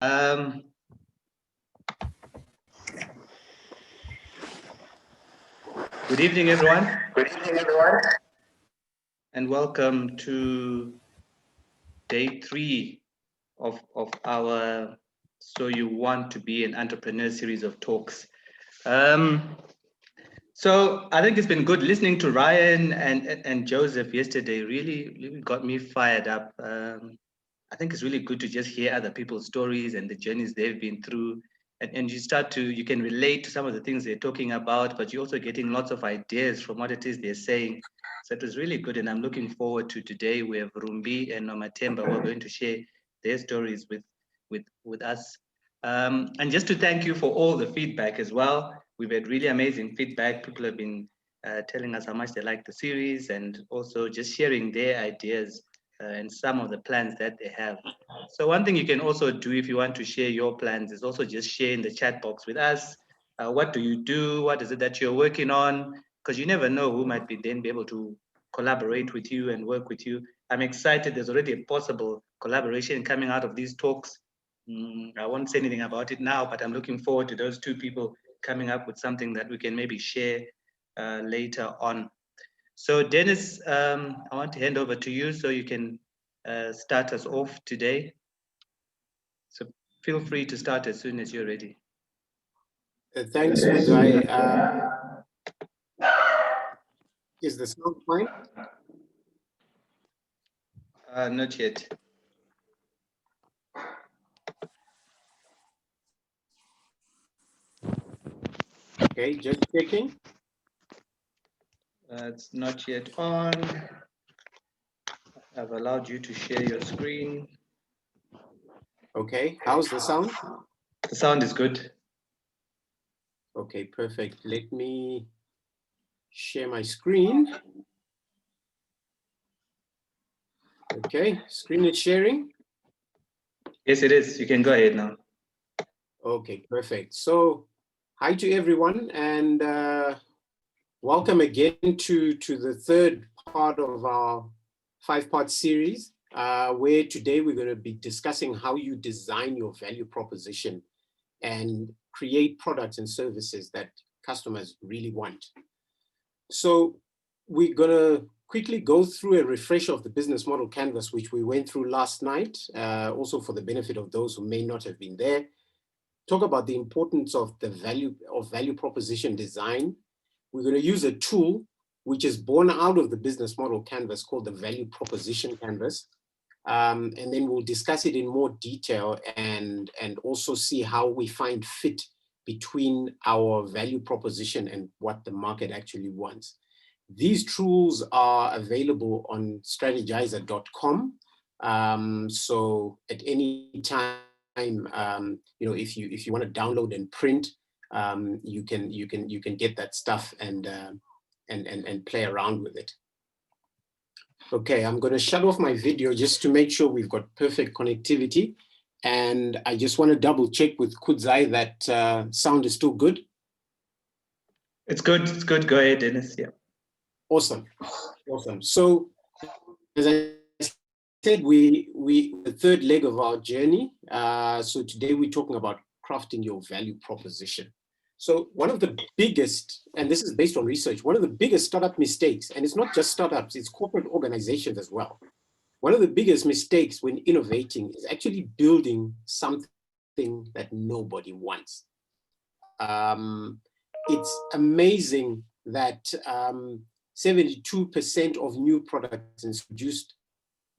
Um, Good evening, everyone. Good evening, everyone. And welcome to day 3 of our So You Want to Be an Entrepreneur series of talks. So I think it's been good listening to Ryan and Joseph yesterday. Really got me fired up. I think it's really good to just hear other people's stories and the journeys they've been through. And you can relate to some of the things they're talking about, but you're also getting lots of ideas from what it is they're saying. So it was really good. And I'm looking forward to today. We have Rumbi and Noma who are going to share their stories with us. And just to thank you for all the feedback as well. We've had really amazing feedback. People have been telling us how much they like the series and also just sharing their ideas and some of the plans that they have. So one thing you can also do if you want to share your plans is also just share in the chat box with us. What do you do? What is it that you're working on? Because you never know who might be able to collaborate with you and work with you. I'm excited. There's already a possible collaboration coming out of these talks. I won't say anything about it now, but I'm looking forward to those two people coming up with something that we can maybe share later on. So Dennis, I want to hand over to you so you can start us off today. So feel free to start as soon as you're ready. Thanks, Bvunzawabaya. Is the sound fine? Not yet. Okay, just checking. It's not yet on. I've allowed you to share your screen. Okay, how's the sound? The sound is good. Okay, perfect. Let me share my screen. Okay, screen is sharing. Yes, it is. You can go ahead now. Okay, perfect. So hi to everyone and welcome again to the third part of our 5-part series, where today we're going to be discussing how you design your value proposition and create products and services that customers really want. So we're going to quickly go through a refresh of the business model canvas, which we went through last night, also for the benefit of those who may not have been there. Talk about the importance of the value proposition design. We're going to use a tool which is born out of the business model canvas called the value proposition canvas. And then we'll discuss it in more detail and also see how we find fit between our value proposition and what the market actually wants. These tools are available on strategizer.com. So at any time, if you want to download and print, you can get that stuff and play around with it. Okay, I'm going to shut off my video just to make sure we've got perfect connectivity. And I just want to double check with Kudzai that sound is still good. It's good. It's good. Go ahead, Dennis. Yeah. Awesome. So as I said, we the third leg of our journey. So today we're talking about crafting your value proposition. So one of the biggest, and this is based on research, one of the biggest startup mistakes, and it's not just startups, it's corporate organizations as well. One of the biggest mistakes when innovating is actually building something that nobody wants. It's amazing that 72% of new products introduced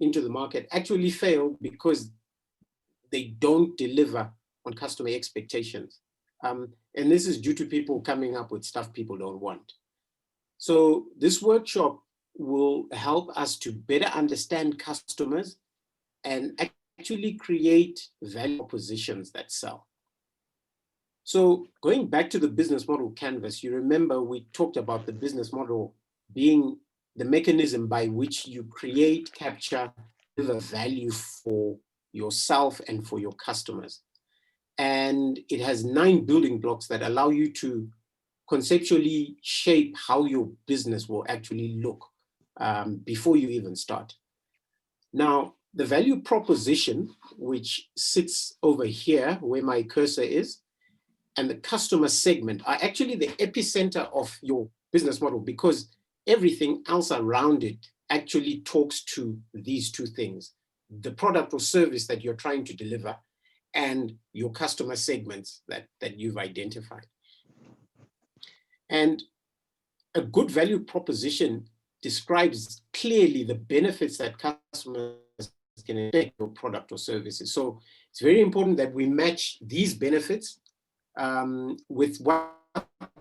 into the market actually fail because they don't deliver on customer expectations. And this is due to people coming up with stuff people don't want. So this workshop will help us to better understand customers and actually create value propositions that sell. So going back to the business model canvas, you remember we talked about the business model being the mechanism by which you create, capture, deliver value for yourself and for your customers. And it has 9 building blocks that allow you to conceptually shape how your business will actually look before you even start. Now, the value proposition, which sits over here where my cursor is, and the customer segment are actually the epicenter of your business model, because everything else around it actually talks to these two things: the product or service that you're trying to deliver and your customer segments that you've identified. And a good value proposition describes clearly the benefits that customers can expect your product or services. So it's very important that we match these benefits with what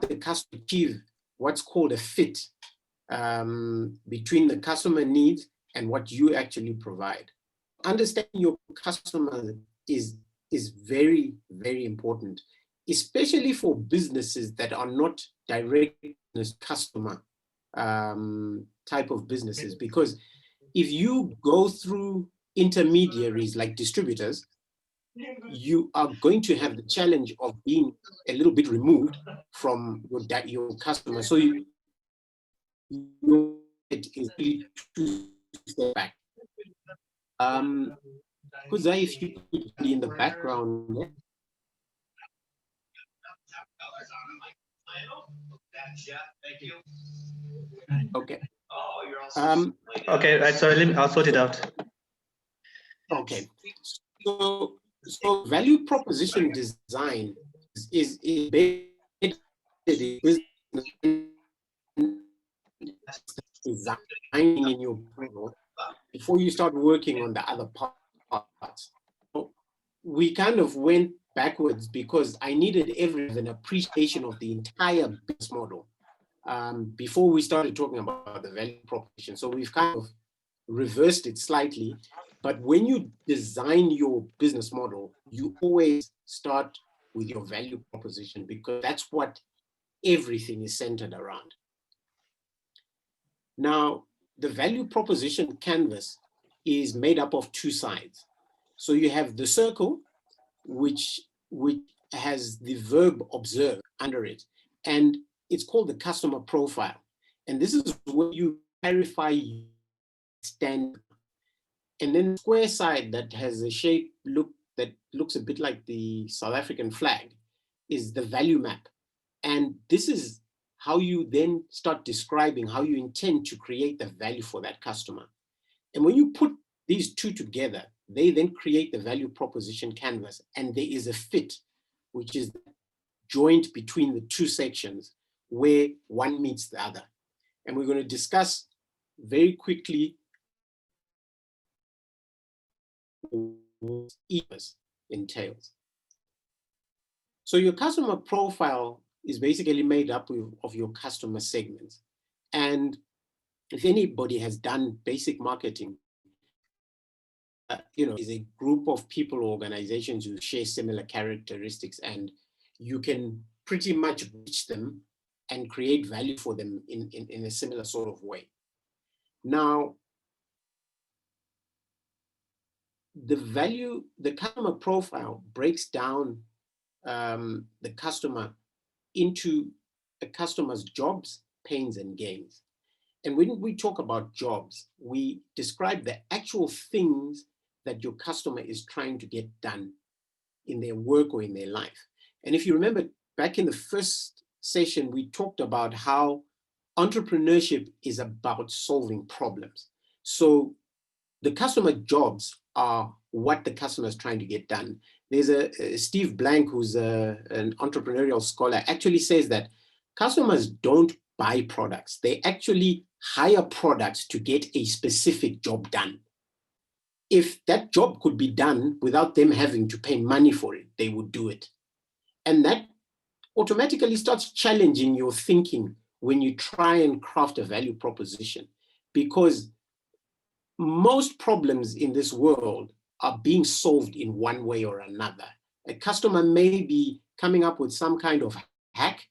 the customer achieve, what's called a fit between the customer needs and what you actually provide. Understanding your customer is very, very important, especially for businesses that are not direct customer type of businesses, because if you go through intermediaries like distributors, you are going to have the challenge of being a little bit removed from your customer. So it is really to step back. Kuzai, if you could be in the background. Yeah? Okay. Okay, right. Sorry, I'll sort it out. Okay. So value proposition design is designing in your product before you start working on the other parts. So we kind of went backwards because I needed an appreciation of the entire business model before we started talking about the value proposition. So we've kind of reversed it slightly. But when you design your business model, you always start with your value proposition, because that's what everything is centered around. Now, the value proposition canvas is made up of two sides. So you have the circle, which has the verb observe under it, and it's called the customer profile. And this is where you clarify stand. And then the square side that has a shape that looks a bit like the South African flag is the value map. And this is how you then start describing how you intend to create the value for that customer. And when you put these two together, they then create the value proposition canvas, and there is a fit, which is the joint between the two sections where one meets the other. And we're going to discuss very quickly what each entails. So your customer profile is basically made up of your customer segments. And if anybody has done basic marketing, is a group of people or organizations who share similar characteristics, and you can pretty much reach them and create value for them in a similar sort of way. Now, the customer profile breaks down the customer into a customer's jobs, pains, and gains. And when we talk about jobs, we describe the actual things that your customer is trying to get done in their work or in their life. And if you remember back in the first session, we talked about how entrepreneurship is about solving problems. So the customer jobs are what the customer is trying to get done. There's a Steve Blank, who's an entrepreneurial scholar, actually says that customers don't buy products. They actually hire products to get a specific job done. If that job could be done without them having to pay money for it, they would do it. And that automatically starts challenging your thinking when you try and craft a value proposition, because most problems in this world are being solved in one way or another. A customer may be coming up with some kind of hack,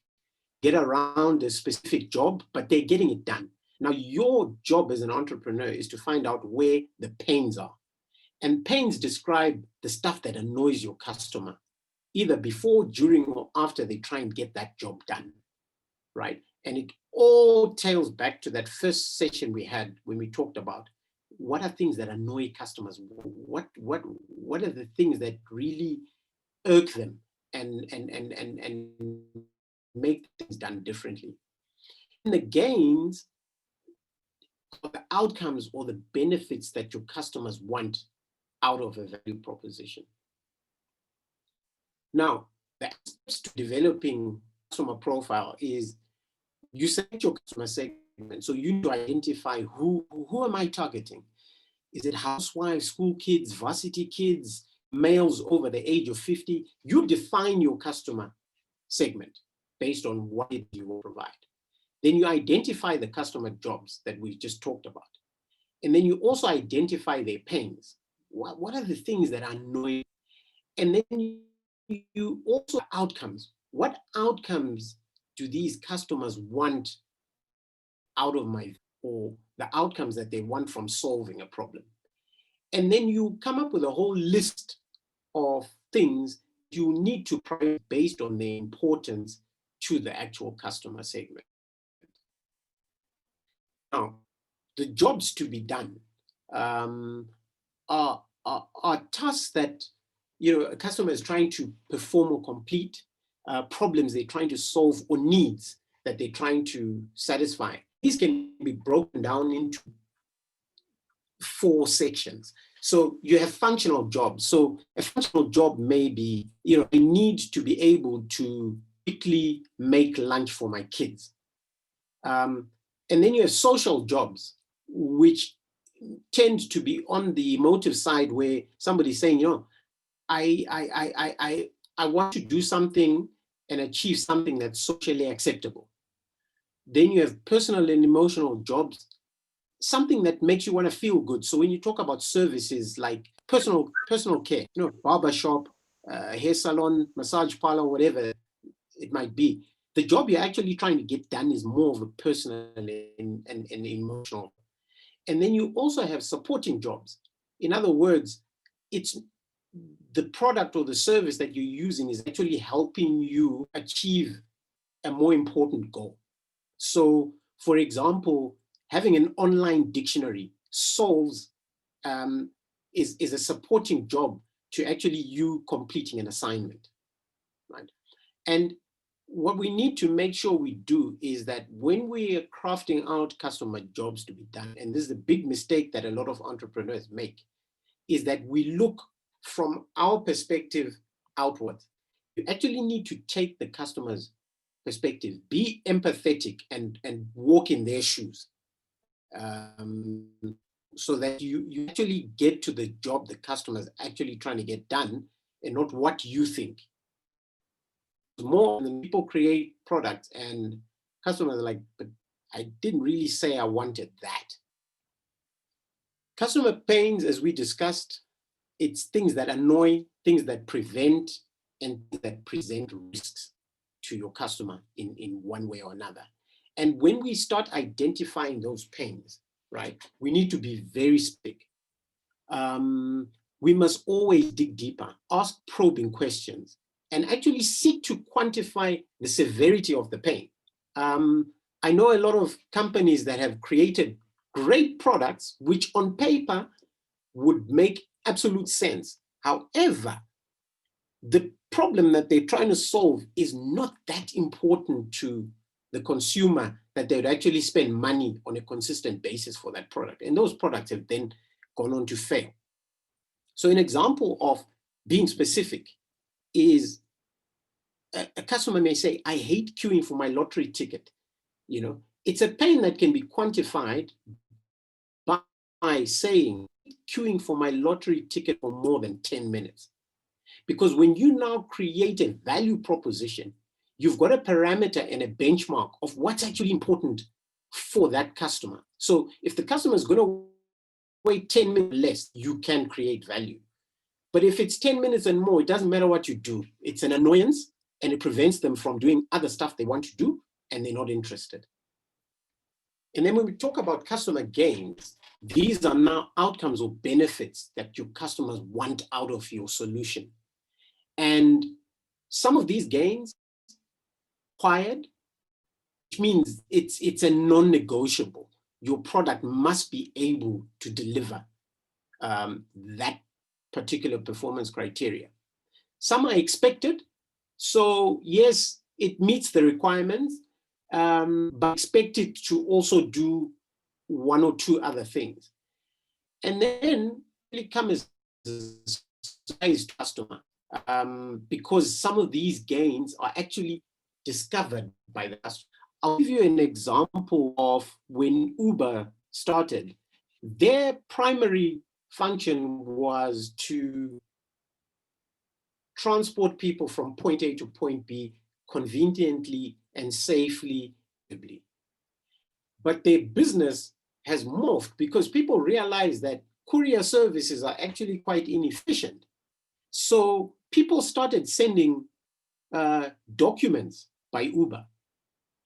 get around a specific job, but they're getting it done. Now, your job as an entrepreneur is to find out where the pains are. And pains describe the stuff that annoys your customer, either before, during, or after they try and get that job done, right? And it all tails back to that first session we had when we talked about what are things that annoy customers? What are the things that really irk them and make things done differently? And the gains are the outcomes or the benefits that your customers want out of a value proposition. Now, the steps to developing customer profile is you select your customer segment. So you need to identify who am I targeting? Is it housewives, school kids, varsity kids, males over the age of 50? You define your customer segment based on what it you will provide. Then you identify the customer jobs that we just talked about. And then you also identify their pains. What are the things that are annoying? And then you also outcomes. What outcomes do these customers want out of or the outcomes that they want from solving a problem? And then you come up with a whole list of things you need to prioritize based on their importance to the actual customer segment. Now, the jobs to be done are tasks that a customer is trying to perform or complete, problems they're trying to solve, or needs that they're trying to satisfy. These can be broken down into 4 sections. So you have functional jobs. So a functional job may be, I need to be able to quickly make lunch for my kids. And then you have social jobs, which tend to be on the emotive side, where somebody's saying, I want to do something and achieve something that's socially acceptable. Then you have personal and emotional jobs, something that makes you want to feel good. So when you talk about services like personal care, barbershop, hair salon, massage parlor, whatever it might be, the job you're actually trying to get done is more of a personal and emotional. And then you also have supporting jobs. In other words, it's the product or the service that you're using is actually helping you achieve a more important goal. So, for example, having an online dictionary solves, is a supporting job to actually you completing an assignment, right? And what we need to make sure we do is that when we are crafting out customer jobs to be done, and this is a big mistake that a lot of entrepreneurs make, is that we look from our perspective outward. You actually need to take the customer's perspective, be empathetic and walk in their shoes, so that you actually get to the job the customer's actually trying to get done and not what you think. More than people create products and customers are like, but I didn't really say I wanted that. Customer pains, as we discussed, it's things that annoy, things that prevent, and that present risks to your customer in one way or another. And when we start identifying those pains, right, we need to be very specific. We must always dig deeper, ask probing questions, and actually seek to quantify the severity of the pain. I know a lot of companies that have created great products, which on paper would make absolute sense. However, the problem that they're trying to solve is not that important to the consumer that they would actually spend money on a consistent basis for that product. And those products have then gone on to fail. So an example of being specific is a customer may say, I hate queuing for my lottery ticket. It's a pain that can be quantified by saying, queuing for my lottery ticket for more than 10 minutes. Because when you now create a value proposition, you've got a parameter and a benchmark of what's actually important for that customer. So if the customer is going to wait 10 minutes less, you can create value. But if it's 10 minutes and more, it doesn't matter what you do. It's an annoyance and it prevents them from doing other stuff they want to do and they're not interested. And then when we talk about customer gains, these are now outcomes or benefits that your customers want out of your solution. And some of these gains required, which means it's a non-negotiable. your product must be able to deliver that particular performance criteria. Some are expected. So yes, it meets the requirements, but expected to also do one or two other things. And then it comes as a surprise to customer, because some of these gains are actually discovered by the customer. I'll give you an example of when Uber started. Their primary function was to transport people from point A to point B conveniently and safely. But their business has morphed because people realize that courier services are actually quite inefficient. So people started sending documents by Uber.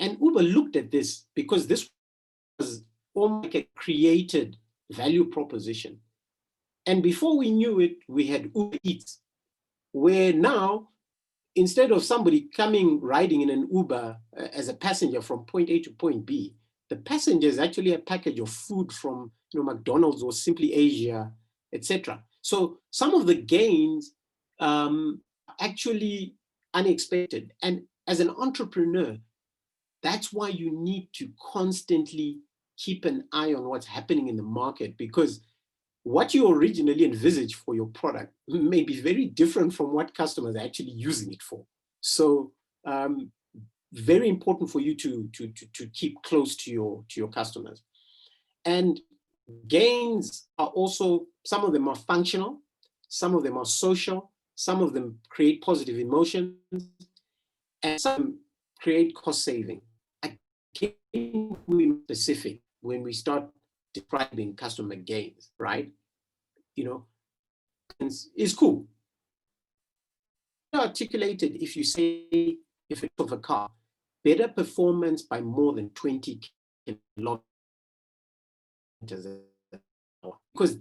And Uber looked at this because this was almost like a created value proposition. And before we knew it, we had Uber Eats, where now, instead of somebody coming riding in an Uber as a passenger from point A to point B, the passenger is actually a package of food from McDonald's or Simply Asia, etc. So some of the gains actually unexpected. And as an entrepreneur, that's why you need to constantly keep an eye on what's happening in the market, because what you originally envisaged for your product may be very different from what customers are actually using it for. So very important for you to keep close to your customers. And gains are also, some of them are functional, some of them are social, some of them create positive emotions, and some create cost saving. Again, we're specific when we start describing customer gains, right? It's cool. Articulated if you say, if it's of a car, better performance by more than 20 kilometers an hour. Because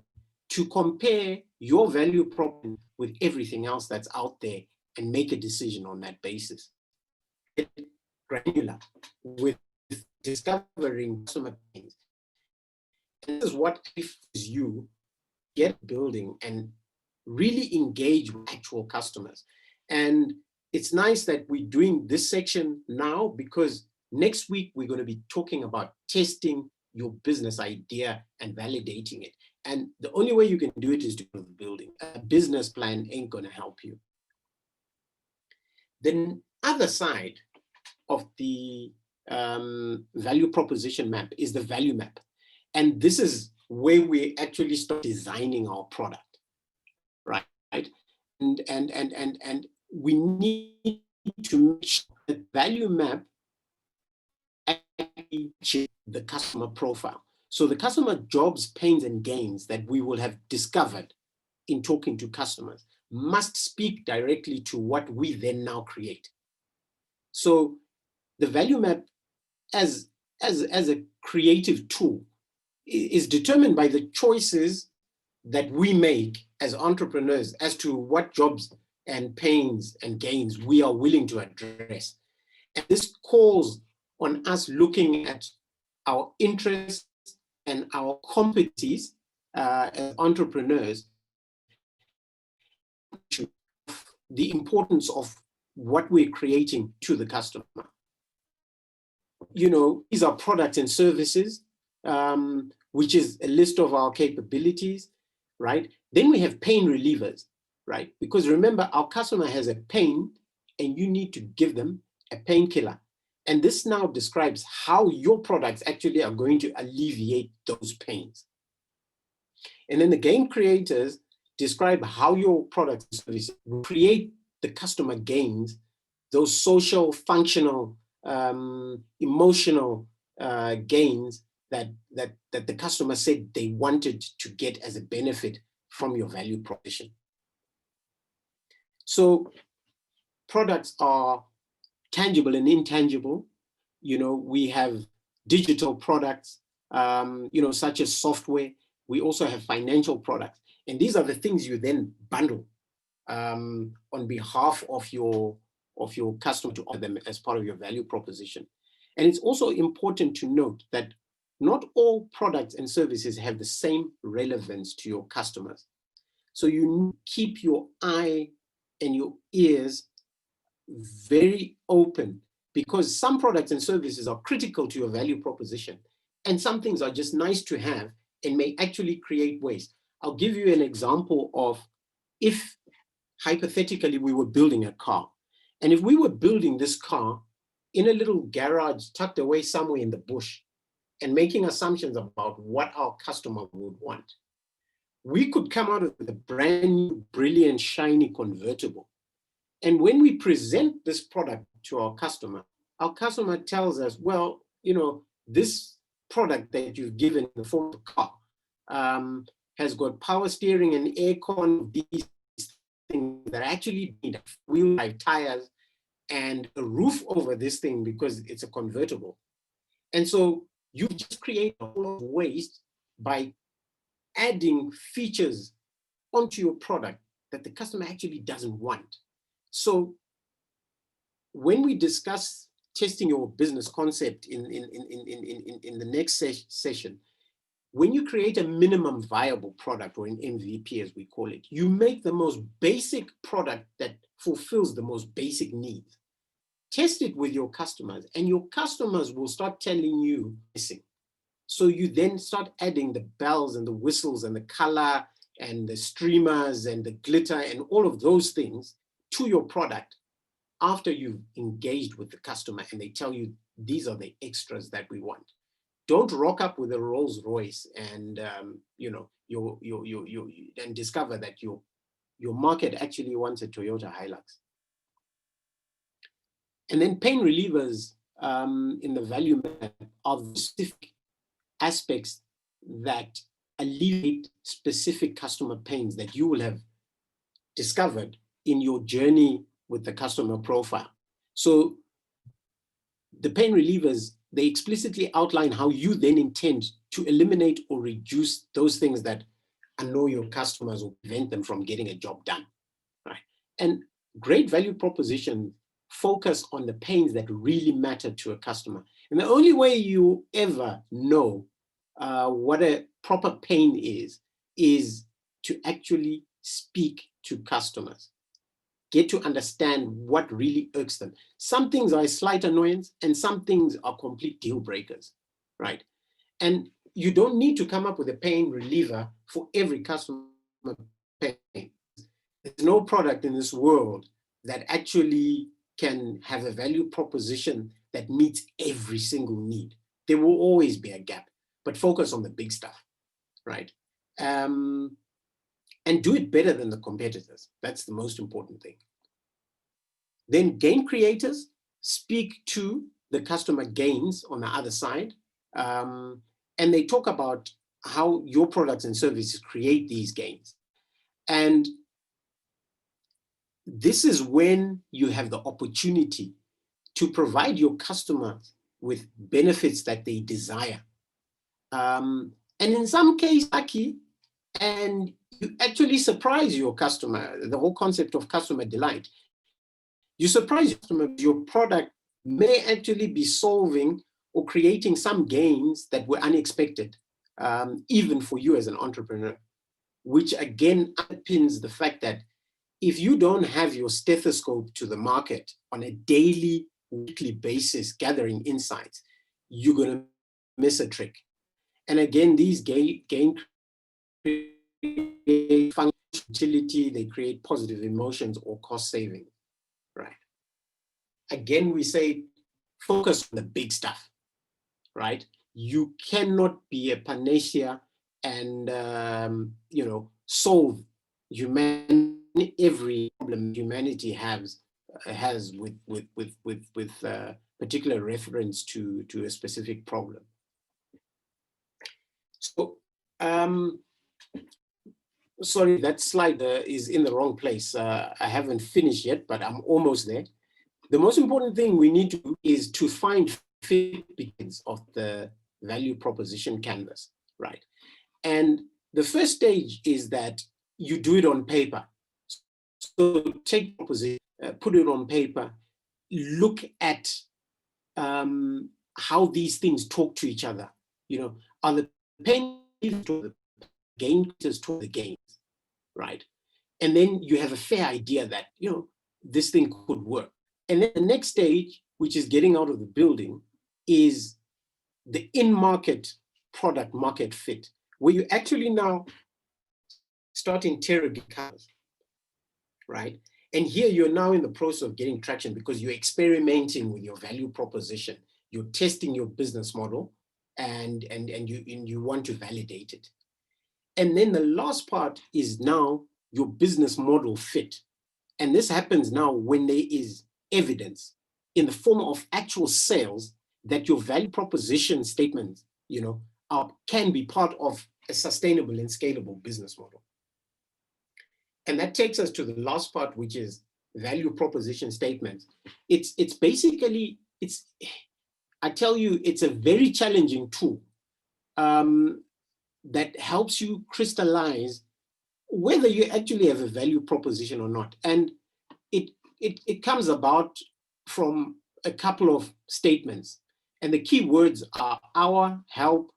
to compare your value prop with everything else that's out there and make a decision on that basis. Get granular with discovering customer things. This is what if you get building and really engage with actual customers. And it's nice that we're doing this section now, because next week we're going to be talking about testing your business idea and validating it. And the only way you can do it is to build building. A business plan ain't going to help you. The other side of the value proposition map is the value map. And this is where we actually start designing our product, right? And we need to make sure the value map actually matches the customer profile. So the customer jobs, pains, and gains that we will have discovered in talking to customers must speak directly to what we then now create. So the value map as a creative tool is determined by the choices that we make as entrepreneurs as to what jobs and pains and gains we are willing to address. And this calls on us looking at our interests and our competencies as entrepreneurs, the importance of what we're creating to the customer. These are products and services, which is a list of our capabilities, right? Then we have pain relievers, right? Because remember, our customer has a pain and you need to give them a painkiller. And this now describes how your products actually are going to alleviate those pains. And then the gain creators describe how your products and services will create the customer gains, those social, functional, emotional gains that the customer said they wanted to get as a benefit from your value proposition. So products are tangible and intangible. We have digital products, such as software. We also have financial products. And these are the things you then bundle on behalf of your customer to offer them as part of your value proposition. And it's also important to note that not all products and services have the same relevance to your customers. So you keep your eye and your ears very open, because some products and services are critical to your value proposition, and some things are just nice to have and may actually create waste. I'll give you an example of, if hypothetically we were building a car, and if we were building this car in a little garage tucked away somewhere in the bush and making assumptions about what our customer would want, we could come out with a brand new, brilliant, shiny convertible. And when we present this product to our customer tells us, well, you know, this product that you've given in the form of a car has got power steering and aircon, these things that actually need wheel drive tires and a roof over this thing because it's a convertible. And so you just create a whole lot of waste by adding features onto your product that the customer actually doesn't want. So when we discuss testing your business concept in the next session, when you create a minimum viable product, or an MVP as we call it, you make the most basic product that fulfills the most basic needs. Test it with your customers, and your customers will start telling you missing. So you then start adding the bells and the whistles and the color and the streamers and the glitter and all of those things to your product after you've engaged with the customer and they tell you these are the extras that we want. Don't rock up with a Rolls Royce and you know, and discover that your market actually wants a Toyota Hilux. And then pain relievers in the value map are specific aspects that alleviate specific customer pains that you will have discovered in your journey with the customer profile. So the pain relievers, they explicitly outline how you then intend to eliminate or reduce those things that annoy your customers or prevent them from getting a job done, right? And great value proposition focus on the pains that really matter to a customer. And the only way you ever know what a proper pain is to actually speak to customers. Get to understand what really irks them. Some things are a slight annoyance and some things are complete deal breakers, right? And you don't need to come up with a pain reliever for every customer pain. There's no product in this world that actually can have a value proposition that meets every single need. There will always be a gap, but focus on the big stuff, right? And do it better than the competitors. That's the most important thing. Then gain creators speak to the customer gains on the other side. And they talk about how your products and services create these gains. And this is when you have the opportunity to provide your customers with benefits that they desire. And in some cases, lucky, and you actually surprise your customer, the whole concept of customer delight. You surprise your customer, your product may actually be solving or creating some gains that were unexpected, even for you as an entrepreneur, which again underpins the fact that if you don't have your stethoscope to the market on a daily, weekly basis, gathering insights, you're going to miss a trick. And again, these gain create utility, they create positive emotions or cost saving, right? Again, we say focus on the big stuff, right? You cannot be a panacea and you know, solve every problem humanity has with particular reference to a specific problem. So, sorry, that slide is in the wrong place. I haven't finished yet, but I'm almost there. The most important thing we need to do is to find fit begins of the value proposition canvas, right? And the first stage is that you do it on paper. So take proposition, put it on paper, look at how these things talk to each other. Are the pain to the gain to the gains, right? And then you have a fair idea that, this thing could work. And then the next stage, which is getting out of the building, is the in-market product market fit, where you actually now start interrogating customers, right? And here you're now in the process of getting traction because you're experimenting with your value proposition. You're testing your business model and you want to validate it. And then the last part is now your business model fit. And this happens now when there is evidence in the form of actual sales that your value proposition statements, can be part of a sustainable and scalable business model. And that takes us to the last part, which is value proposition statements. It's basically, I tell you, it's a very challenging tool that helps you crystallize whether you actually have a value proposition or not. And it comes about from a couple of statements. And the key words are our, help,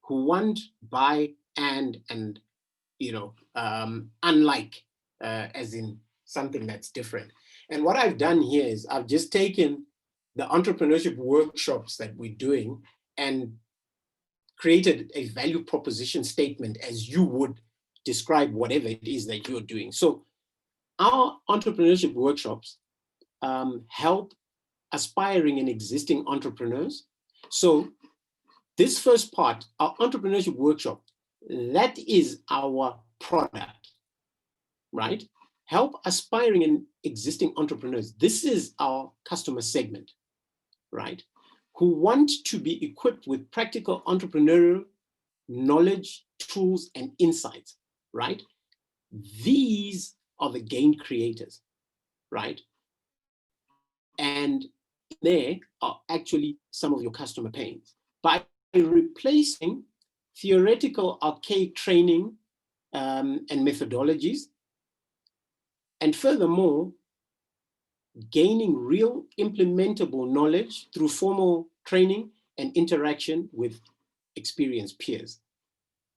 who want, buy, and unlike, as in something that's different. And what I've done here is I've just taken the entrepreneurship workshops that we're doing and created a value proposition statement as you would describe whatever it is that you're doing. So our entrepreneurship workshops help aspiring and existing entrepreneurs. So this first part, our entrepreneurship workshop, that is our product, right? Help aspiring and existing entrepreneurs. This is our customer segment, right? Who want to be equipped with practical entrepreneurial knowledge, tools, and insights, right? These are the gain creators, right? And there are actually some of your customer pains. By replacing theoretical archaic training and methodologies, and furthermore, gaining real implementable knowledge through formal training and interaction with experienced peers.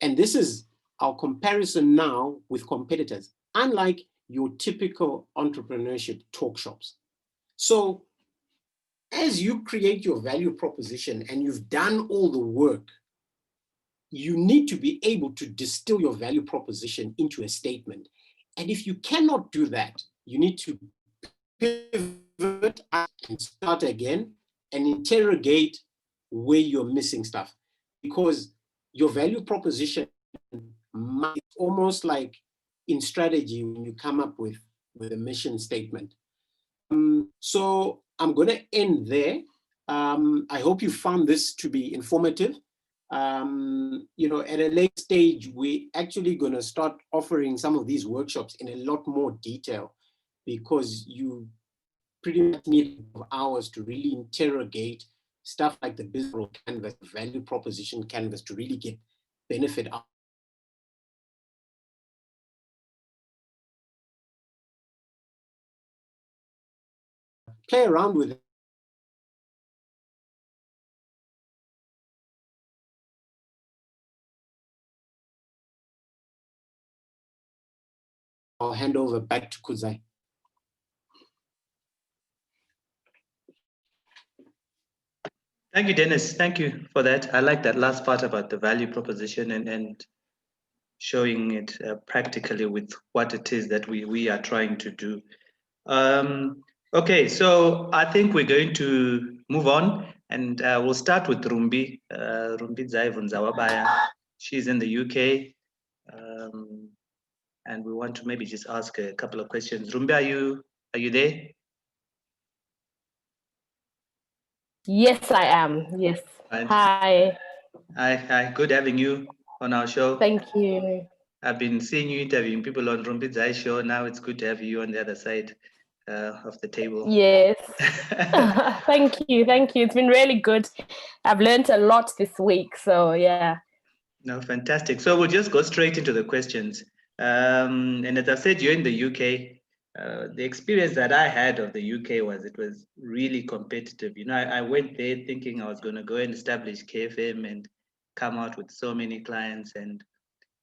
And this is our comparison now with competitors, unlike your typical entrepreneurship talk shops. So as you create your value proposition and you've done all the work, you need to be able to distill your value proposition into a statement. And if you cannot do that, you need to pivot and start again and interrogate where you're missing stuff. Because your value proposition might almost like in strategy when you come up with a mission statement. So I'm going to end there. I hope you found this to be informative. At a later stage, we're actually going to start offering some of these workshops in a lot more detail, because you pretty much need hours to really interrogate stuff like the business canvas, value proposition canvas, to really get benefit out. Play around with it. I'll hand over back to Kuzai. Thank you, Dennis. Thank you for that. I like that last part about the value proposition and showing it practically with what it is that we are trying to do. Okay, so I think we're going to move on, and we'll start with Rumbi. Bvunzawabaya. She's in the UK, and we want to maybe just ask a couple of questions. Rumbi, are you there? Yes, I am. Yes. Right. Hi. Hi. Good having you on our show. Thank you. I've been seeing you interviewing people on Rumbidzai show. Now it's good to have you on the other side of the table. Yes. Thank you. It's been really good. I've learned a lot this week. So yeah. No, fantastic. So we'll just go straight into the questions. And as I said, you're in the UK. The experience that I had of the UK was it was really competitive. I went there thinking I was going to go and establish KFM and come out with so many clients. And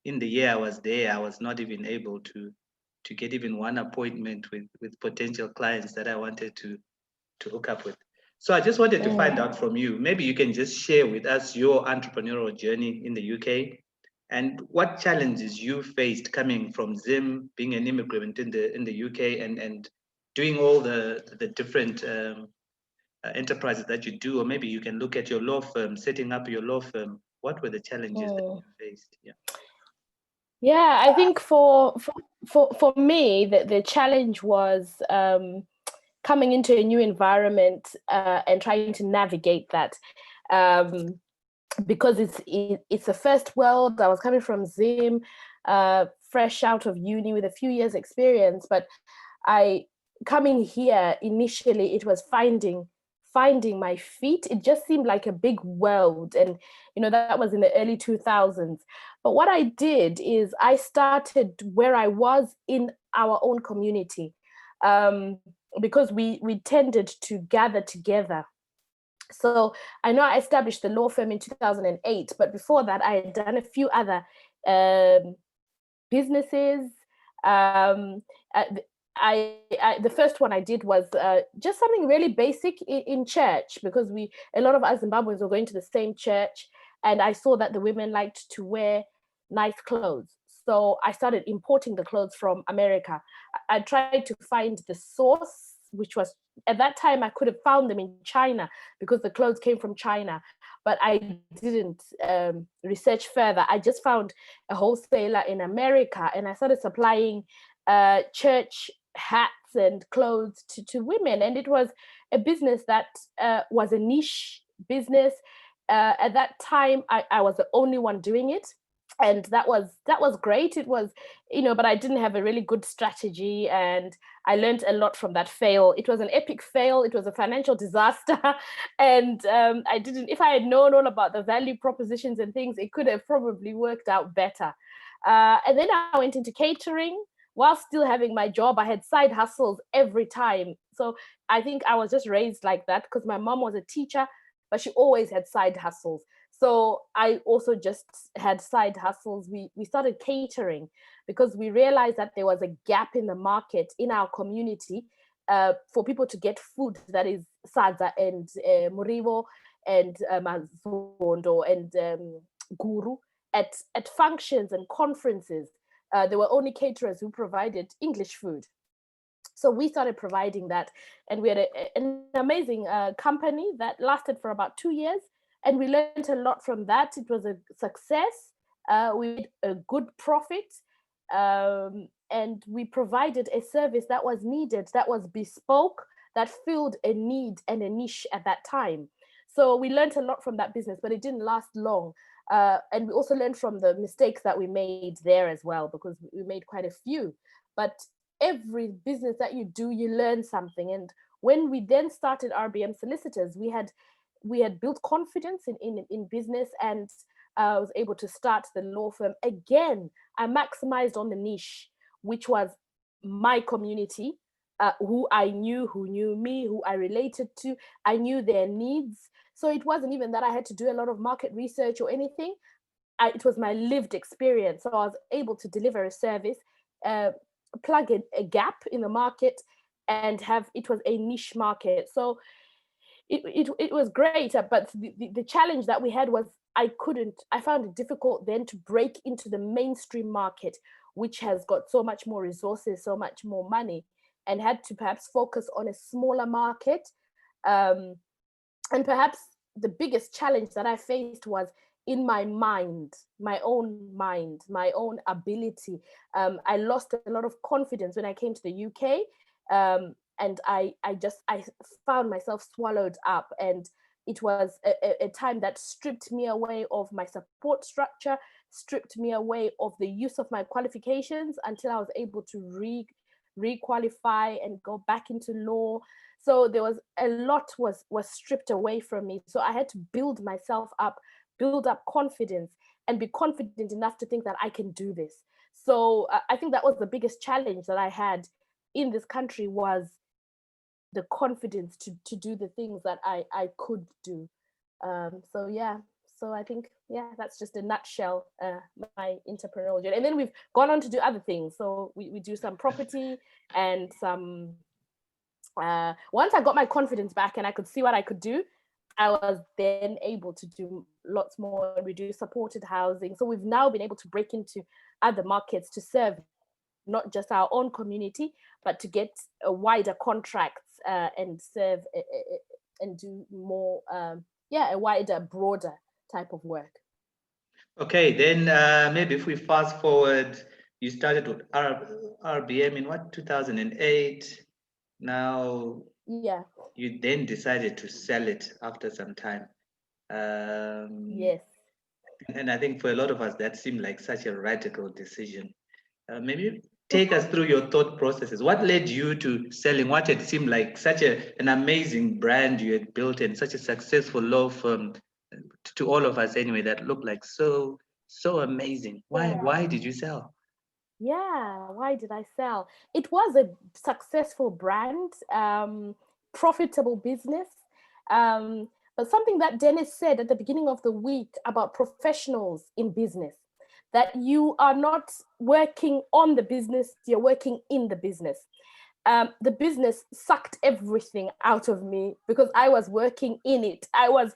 in the year I was there, I was not even able to get even one appointment with potential clients that I wanted to hook up with. So I just wanted to find out from you, maybe you can just share with us your entrepreneurial journey in the UK and what challenges you faced coming from Zim, being an immigrant in the UK, and doing all the different enterprises that you do. Or maybe you can look at your law firm, setting up your law firm. What were the challenges that you faced? Yeah, I think for me, the challenge was coming into a new environment and trying to navigate that. Because it's a first world. I was coming from Zim, fresh out of uni with a few years experience, but coming here initially, it was finding my feet. It just seemed like a big world, and that was in the early 2000s. But what I did is I started where I was in our own community, because we tended to gather together. So I know I established the law firm in 2008, but before that, I had done a few other businesses. The first one I did was just something really basic in church, because a lot of us Zimbabweans were going to the same church, and I saw that the women liked to wear nice clothes. So I started importing the clothes from America. I tried to find the source, which was, at that time I could have found them in China because the clothes came from China, but I didn't research further. I just found a wholesaler in America, and I started supplying church hats and clothes to women. And it was a business that was a niche business. At that time, I was the only one doing it. And that was great. It was, but I didn't have a really good strategy, and I learned a lot from that fail. It was an epic fail. It was a financial disaster, and if I had known all about the value propositions and things, it could have probably worked out better. And then I went into catering while still having my job. I had side hustles every time. So I think I was just raised like that because my mom was a teacher, but she always had side hustles. So I also just had side hustles. We started catering because we realized that there was a gap in the market in our community for people to get food that is sadza and murivo and mazondo and guru at functions and conferences. There were only caterers who provided English food. So we started providing that, and we had an amazing company that lasted for about 2 years. And we learned a lot from that. It was a success. We made a good profit. And we provided a service that was needed, that was bespoke, that filled a need and a niche at that time. So we learned a lot from that business, but it didn't last long. And we also learned from the mistakes that we made there as well, because we made quite a few. But every business that you do, you learn something. And when we then started RBM Solicitors, we had built confidence in business, and I was able to start the law firm. Again, I maximized on the niche, which was my community, who I knew, who knew me, who I related to. I knew their needs. So it wasn't even that I had to do a lot of market research or anything. It was my lived experience. So I was able to deliver a service, plug a gap in the market, and it was a niche market. So it was great, but the challenge that we had was I found it difficult then to break into the mainstream market, which has got so much more resources, so much more money, and had to perhaps focus on a smaller market. And perhaps the biggest challenge that I faced was in my mind, my own ability. I lost a lot of confidence when I came to the UK. And I found myself swallowed up, and it was a time that stripped me away of my support structure, stripped me away of the use of my qualifications until I was able to re-qualify and go back into law. So there was a lot was stripped away from me. So I had to build myself up, build up confidence, and be confident enough to think that I can do this. So I think that was the biggest challenge that I had in this country, was the confidence to do the things that I could do. So So I think, yeah, that's just a nutshell, my entrepreneurial journey. And then we've gone on to do other things. So we do some property and some, once I got my confidence back and I could see what I could do, I was then able to do lots more. We do supported housing. So we've now been able to break into other markets to serve not just our own community, but to get a wider contracts and serve and do more, a wider, broader type of work. Okay, then maybe if we fast forward, you started with RBM in what, 2008? Now, Yeah. you then decided to sell it after some time. Yes. And I think for a lot of us, that seemed like such a radical decision. Maybe take us through your thought processes. What led you to selling what had seemed like such an amazing brand you had built and such a successful law firm to all of us anyway, that looked like so amazing? Why did you sell? Yeah, why did I sell? It was a successful brand, profitable business. But something that Dennis said at the beginning of the week about professionals in business, that you are not working on the business, you're working in the business. The business sucked everything out of me because I was working in it. I was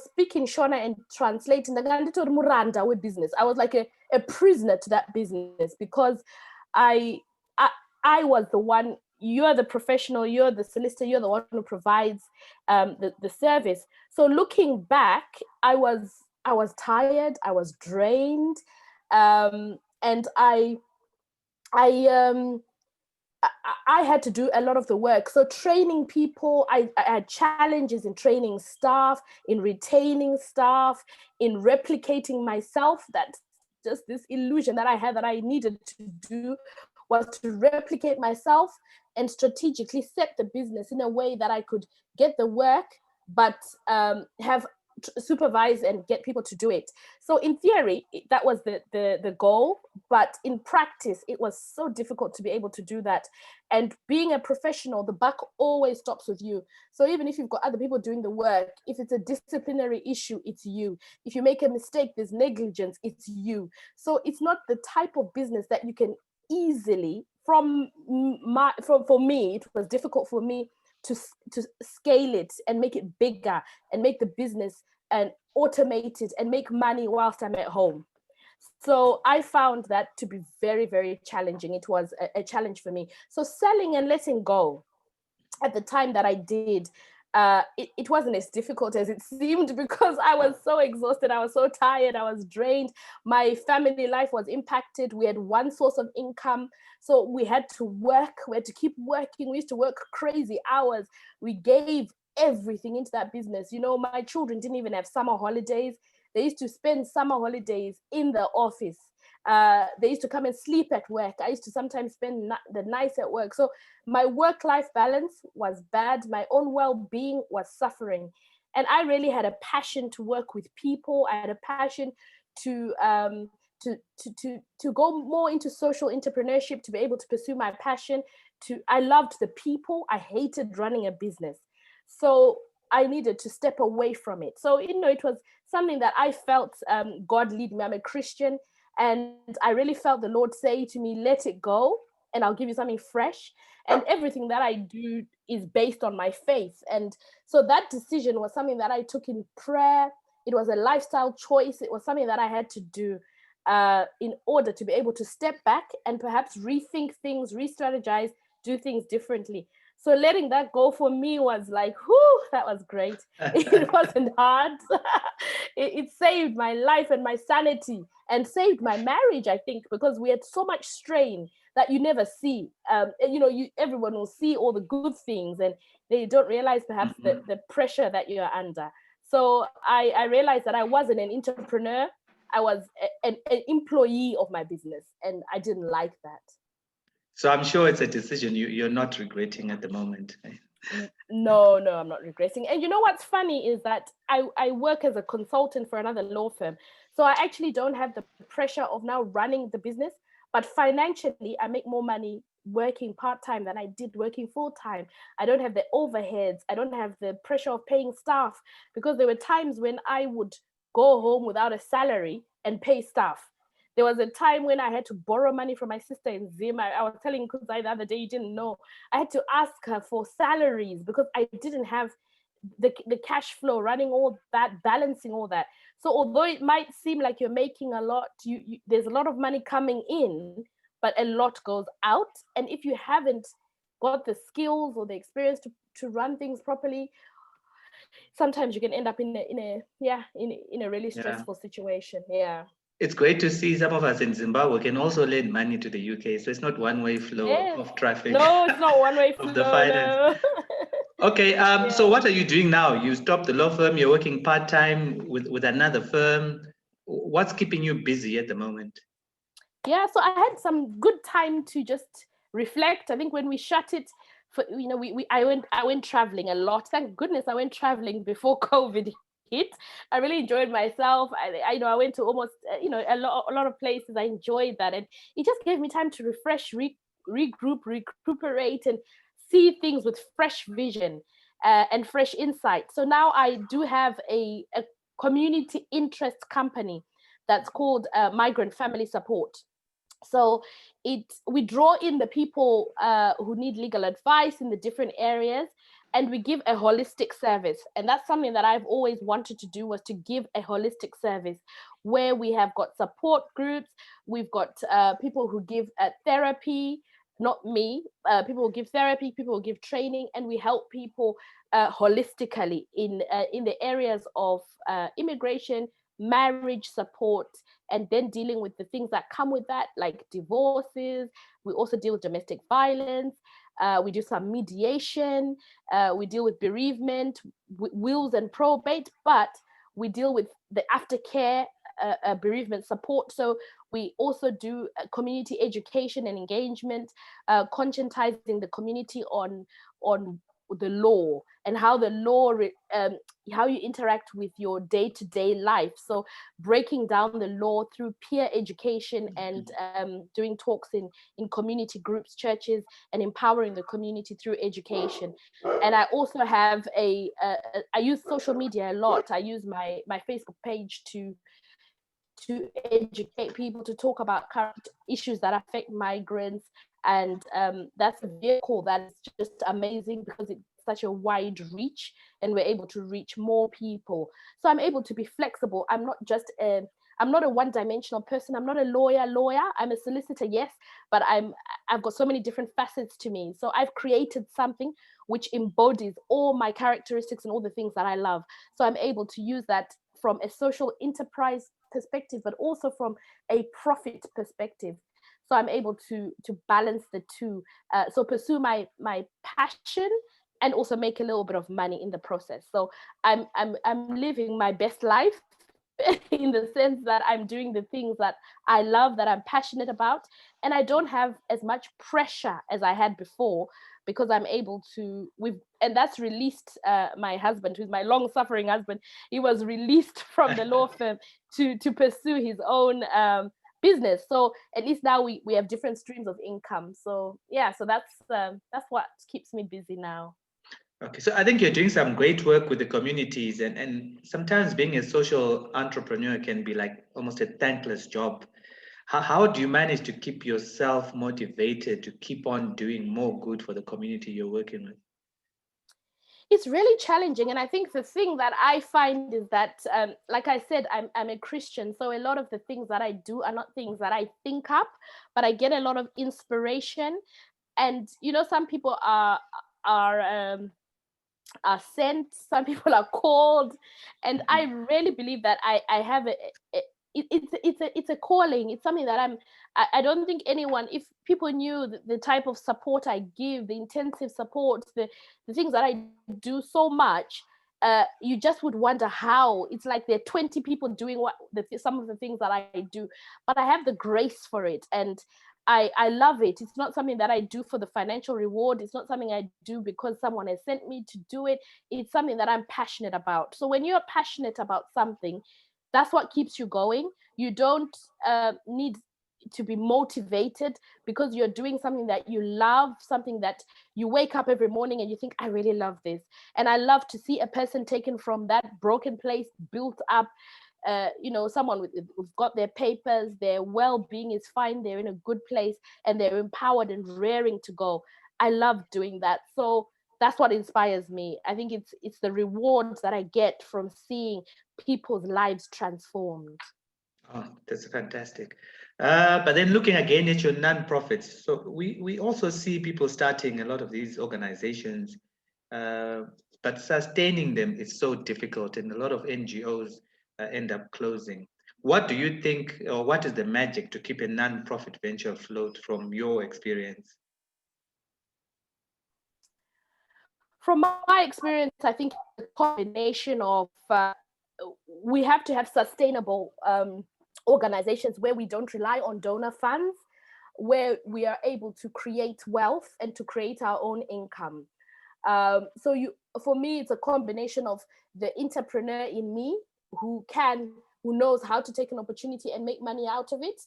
speaking Shona and translating Muranda with business. I was like a prisoner to that business because I was the one. You're the professional, you're the solicitor, you're the one who provides the service. So looking back, I was tired, I was drained, and I had to do a lot of the work. So training people, I had challenges in training staff, in retaining staff, in replicating myself. That just this illusion that I had that I needed to do was to replicate myself and strategically set the business in a way that I could get the work, but have supervise and get people to do it. So in theory, that was the goal, but in practice, it was so difficult to be able to do that. And being a professional, the buck always stops with you. So even if you've got other people doing the work, if it's a disciplinary issue, it's you. If you make a mistake, there's negligence, it's you. So it's not the type of business that you can easily, for me, it was difficult for me to scale it and make it bigger and make the business and automate it and make money whilst I'm at home. So I found that to be very, very challenging. It was a challenge for me. So selling and letting go at the time that I did, it wasn't as difficult as it seemed because I was so exhausted. I was so tired. I was drained. My family life was impacted. We had one source of income. So we had to work. We had to keep working. We used to work crazy hours. We gave everything into that business. You know, my children didn't even have summer holidays. They used to spend summer holidays in the office. They used to come and sleep at work. I used to sometimes spend the nights at work. So my work-life balance was bad. My own well-being was suffering. And I really had a passion to work with people. I had a passion to go more into social entrepreneurship, to be able to pursue my passion. I loved the people. I hated running a business. So I needed to step away from it. So, you know, it was something that I felt God lead me. I'm a Christian. And I really felt the Lord say to me, let it go, and I'll give you something fresh. And everything that I do is based on my faith. And so that decision was something that I took in prayer. It was a lifestyle choice. It was something that I had to do in order to be able to step back and perhaps rethink things, re-strategize, do things differently. So letting that go for me was like, whoo, that was great. It wasn't hard. It saved my life and my sanity and saved my marriage, I think, because we had so much strain that you never see. You know, everyone will see all the good things and they don't realize perhaps the pressure that you're under. So I realized that I wasn't an entrepreneur. I was an employee of my business, and I didn't like that. So I'm sure it's a decision you're not regretting at the moment. No, I'm not regretting. And you know what's funny is that I work as a consultant for another law firm. So I actually don't have the pressure of now running the business, but financially I make more money working part-time than I did working full-time. I don't have the overheads. I don't have the pressure of paying staff, because there were times when I would go home without a salary and pay staff. There was a time when I had to borrow money from my sister in Zim. I was telling Kuzai the other day, you didn't know. I had to ask her for salaries because I didn't have the cash flow, running all that, balancing all that. So although it might seem like you're making a lot, there's a lot of money coming in, but a lot goes out. And if you haven't got the skills or the experience to run things properly, sometimes you can end up in a really stressful situation. Yeah. It's great to see some of us in Zimbabwe can also lend money to the UK. So it's not one-way flow of traffic. No, it's not one-way flow. Of the finance. No. Okay, so what are you doing now? You stopped the law firm, you're working part-time with another firm. What's keeping you busy at the moment? Yeah, so I had some good time to just reflect. I think when we shut it, I went traveling a lot. Thank goodness I went traveling before COVID hit. I really enjoyed myself. I went to almost a lot of places. I enjoyed that, and it just gave me time to refresh, regroup, recuperate, and see things with fresh vision and fresh insight. So now I do have a community interest company that's called Migrant Family Support. So we draw in the people who need legal advice in the different areas, and we give a holistic service. And that's something that I've always wanted to do, was to give a holistic service where we have got support groups, we've got people who give therapy, not me, people who give therapy, people who give training, and we help people holistically in the areas of immigration, marriage support, and then dealing with the things that come with that, like divorces. We also deal with domestic violence. We do some mediation. We deal with bereavement, wills and probate, but we deal with the aftercare bereavement support. So we also do community education and engagement, conscientizing the community on the law and how the law, how you interact with your day-to-day life. So breaking down the law through peer education and doing talks in community groups, churches, and empowering the community through education. And I also have I use social media a lot. I use my Facebook page to educate people, to talk about current issues that affect migrants. And that's a vehicle that is just amazing because it's such a wide reach, and we're able to reach more people. So I'm able to be flexible. I'm not a one-dimensional person. I'm not a lawyer. I'm a solicitor, yes, but I've got so many different facets to me. So I've created something which embodies all my characteristics and all the things that I love. So I'm able to use that from a social enterprise perspective, but also from a profit perspective. So I'm able to balance the two. So pursue my passion and also make a little bit of money in the process. So I'm living my best life in the sense that I'm doing the things that I love, that I'm passionate about, and I don't have as much pressure as I had before, because I'm able to, and that's released my husband, who's my long-suffering husband. He was released from the law firm to pursue his own business. So at least now we have different streams of income. So yeah, so that's what keeps me busy now. Okay, so I think you're doing some great work with the communities, and sometimes being a social entrepreneur can be like almost a thankless job. How do you manage to keep yourself motivated to keep on doing more good for the community you're working with? It's really challenging. And I think the thing that I find is that, like I said, I'm a Christian. So a lot of the things that I do are not things that I think up, but I get a lot of inspiration. And, some people are sent, some people are called, and I really believe that I have it's a calling. It's something that I don't think anyone, if people knew the type of support I give, the intensive support, the things that I do so much, you just would wonder how. It's like there are 20 people doing some of the things that I do, but I have the grace for it, and I love it. It's not something that I do for the financial reward. It's not something I do because someone has sent me to do it. It's something that I'm passionate about. So when you're passionate about something, that's what keeps you going. You don't need to be motivated because you're doing something that you love, something that you wake up every morning and you think, I really love this. And I love to see a person taken from that broken place, built up, someone who's got their papers, their well-being is fine, they're in a good place, and they're empowered and raring to go. I love doing that. So that's what inspires me. I think it's the rewards that I get from seeing people's lives transformed. Oh, that's fantastic. But then looking again at your non-profits, so we also see people starting a lot of these organizations, but sustaining them is so difficult, and a lot of NGOs end up closing. What do you think, or what is the magic to keep a non-profit venture afloat from your experience? From my experience, I think it's a combination of we have to have sustainable organizations where we don't rely on donor funds, where we are able to create wealth and to create our own income. For me, it's a combination of the entrepreneur in me who knows how to take an opportunity and make money out of it,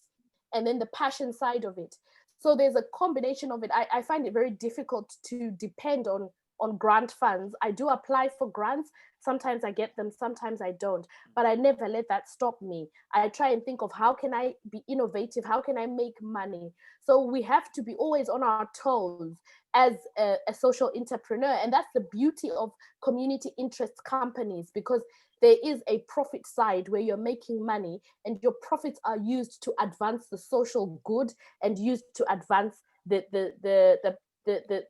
and then the passion side of it. So there's a combination of it. I find it very difficult to depend on grant funds. I do apply for grants. Sometimes I get them, sometimes I don't, but I never let that stop me. I try and think of how can I be innovative? How can I make money? So we have to be always on our toes as a social entrepreneur. And that's the beauty of community interest companies, because there is a profit side where you're making money and your profits are used to advance the social good and used to advance the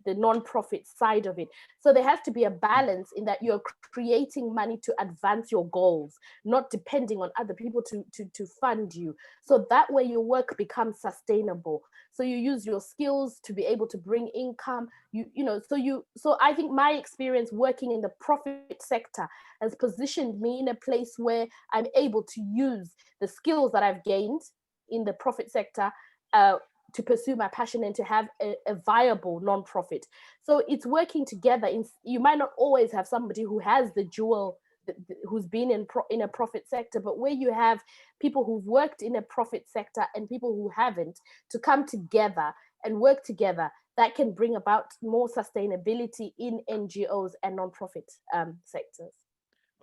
non-profit side of it. So there has to be a balance in that you're creating money to advance your goals, not depending on other people to fund you. So that way your work becomes sustainable. So you use your skills to be able to bring income. So I think my experience working in the profit sector has positioned me in a place where I'm able to use the skills that I've gained in the profit sector to pursue my passion and to have a viable non-profit. So it's working together. You might not always have somebody who has the jewel, who's been in a profit sector, but where you have people who've worked in a profit sector and people who haven't, to come together and work together, that can bring about more sustainability in NGOs and non-profit sectors.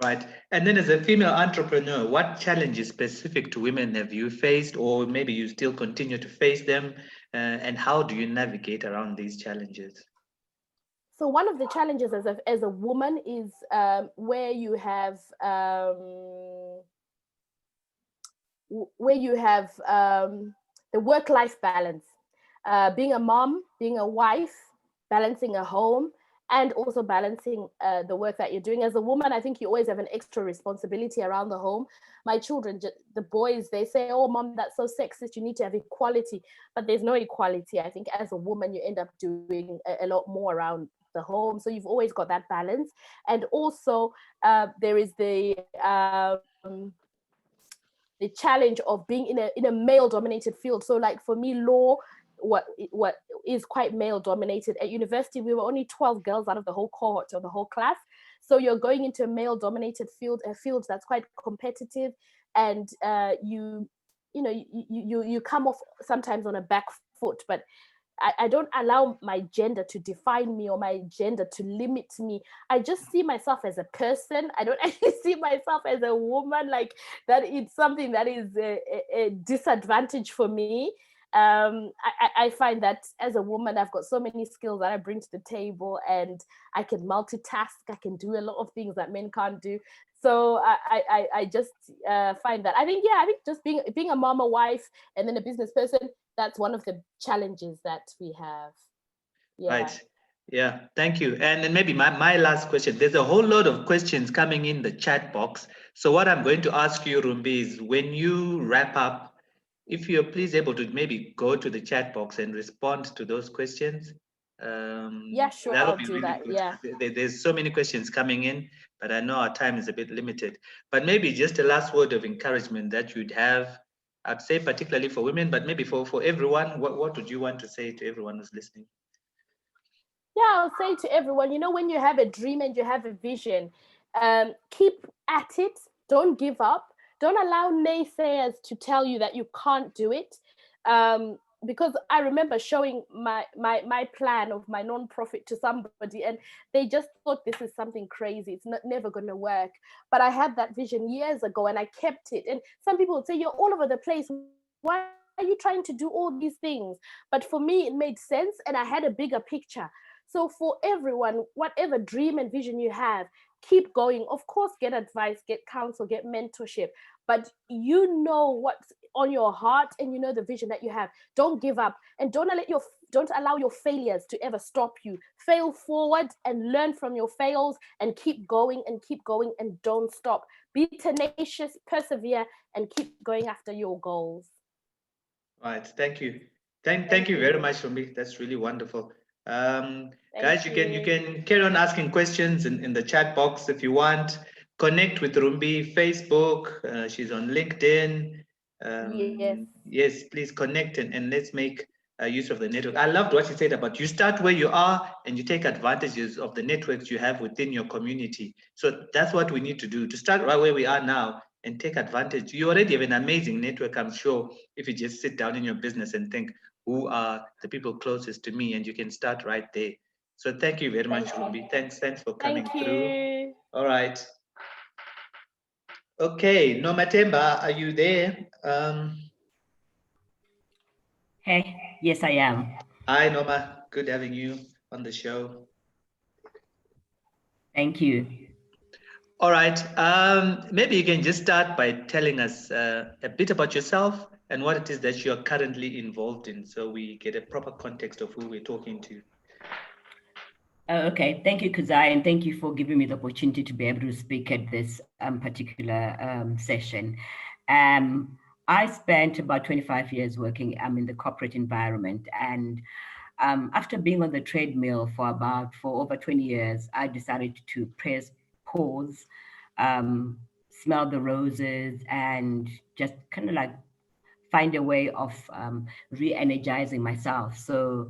Right. And then as a female entrepreneur, what challenges specific to women have you faced, or maybe you still continue to face them? And how do you navigate around these challenges? So one of the challenges as a woman is where you have the work-life balance, being a mom, being a wife, balancing a home, and also balancing the work that you're doing. As a woman, I think you always have an extra responsibility around the home. My children, the boys, they say, oh, mom, that's so sexist, you need to have equality. But there's no equality. I think as a woman, you end up doing a lot more around the home. So you've always got that balance. And also there is the challenge of being in a male-dominated field. So like for me, law, what is quite male-dominated. At university, we were only 12 girls out of the whole cohort or the whole class. So you're going into a male-dominated field, a field that's quite competitive, and you come off sometimes on a back foot. But I don't allow my gender to define me or my gender to limit me. I just see myself as a person. I don't actually see myself as a woman, like that it's something that is a disadvantage for me. I find that as a woman, I've got so many skills that I bring to the table, and I can multitask. I can do a lot of things that men can't do. So I just find that I think just being a mom, a wife, and then a business person, that's one of the challenges that we have. Yeah. Right. Yeah, thank you. And then maybe my last question. There's a whole lot of questions coming in the chat box. So what I'm going to ask you, Rumbi, is when you wrap up, if you're please able to maybe go to the chat box and respond to those questions. Yeah, sure, That'll I'll be do really that. good. Yeah. There's so many questions coming in, but I know our time is a bit limited. But maybe just a last word of encouragement that you'd have, I'd say particularly for women, but maybe for everyone, what would you want to say to everyone who's listening? Yeah, I'll say to everyone, when you have a dream and you have a vision, keep at it. Don't give up. Don't allow naysayers to tell you that you can't do it. Because I remember showing my plan of my non-profit to somebody, and they just thought this is something crazy. It's never going to work. But I had that vision years ago, and I kept it. And some people would say, "You're all over the place. Why are you trying to do all these things?" But for me, it made sense, and I had a bigger picture. So for everyone, whatever dream and vision you have, keep going. Of course, get advice, get counsel, get mentorship, but you know what's on your heart, and you know the vision that you have. Don't give up, and don't allow your failures to ever stop you. Fail forward and learn from your fails, and keep going and don't stop. Be tenacious, persevere, and keep going after your goals. Right. Thank you. Thank you very much, Rumbi. That's really wonderful. Guys, you can carry on asking questions in the chat box if you want. Connect with Rumbi, Facebook. She's on LinkedIn. Yes, please connect and let's make use of the network. I loved what you said about you start where you are and you take advantages of the networks you have within your community. So that's what we need to do, to start right where we are now and take advantage. You already have an amazing network, I'm sure, if you just sit down in your business and think, who are the people closest to me, and you can start right there. So thank you very much, Rumbi. Thanks for coming through. All right. Okay, Noma Temba, are you there? Hey, yes, I am. Hi, Noma. Good having you on the show. Thank you. All right. Maybe you can just start by telling us a bit about yourself and what it is that you're currently involved in, so we get a proper context of who we're talking to. Okay, thank you, Kuzai, and thank you for giving me the opportunity to be able to speak at this particular session. I spent about 25 years working in the corporate environment, and after being on the treadmill for over 20 years, I decided to press pause, smell the roses, and just kind of like find a way of re-energizing myself. So